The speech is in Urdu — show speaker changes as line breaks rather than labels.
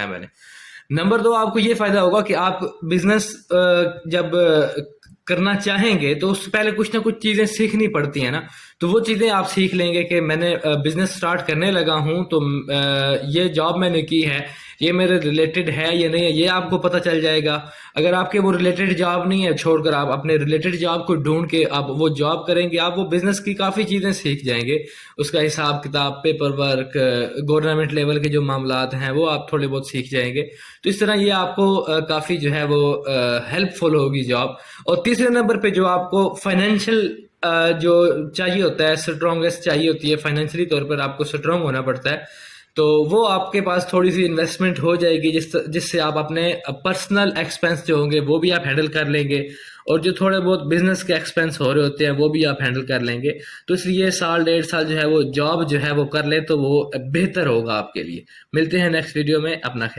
ہے میں نے. نمبر 2 آپ کو یہ فائدہ ہوگا کہ آپ بزنس جب کرنا چاہیں گے تو اس سے پہلے کچھ نہ کچھ چیزیں سیکھنی پڑتی ہیں نا, تو وہ چیزیں آپ سیکھ لیں گے کہ میں نے بزنس سٹارٹ کرنے لگا ہوں تو یہ جاب میں نے کی ہے, یہ میرے ریلیٹڈ ہے یا نہیں ہے, یہ آپ کو پتہ چل جائے گا. اگر آپ کے وہ ریلیٹڈ جاب نہیں ہے, چھوڑ کر آپ اپنے ریلیٹڈ جاب کو ڈھونڈ کے آپ وہ جاب کریں گے, آپ وہ بزنس کی کافی چیزیں سیکھ جائیں گے. اس کا حساب کتاب, پیپر ورک, گورنمنٹ لیول کے جو معاملات ہیں وہ آپ تھوڑے بہت سیکھ جائیں گے. تو اس طرح یہ آپ کو کافی جو ہے وہ ہیلپ فل ہوگی جاب. اور تیسرے نمبر پہ جو آپ کو فائنینشیل جو چاہیے ہوتا ہے, اسٹرانگسٹ چاہیے ہوتی ہے, فائنینشلی طور پر آپ کو اسٹرانگ ہونا پڑتا ہے, تو وہ آپ کے پاس تھوڑی سی انویسٹمنٹ ہو جائے گی جس سے آپ اپنے پرسنل ایکسپینس جو ہوں گے وہ بھی آپ ہینڈل کر لیں گے, اور جو تھوڑے بہت بزنس کے ایکسپینس ہو رہے ہوتے ہیں وہ بھی آپ ہینڈل کر لیں گے. تو اس لیے 1.5 سال جو ہے وہ جاب جو ہے وہ کر لیں تو وہ بہتر ہوگا آپ کے لیے. ملتے ہیں نیکسٹ ویڈیو میں, اپنا خیال.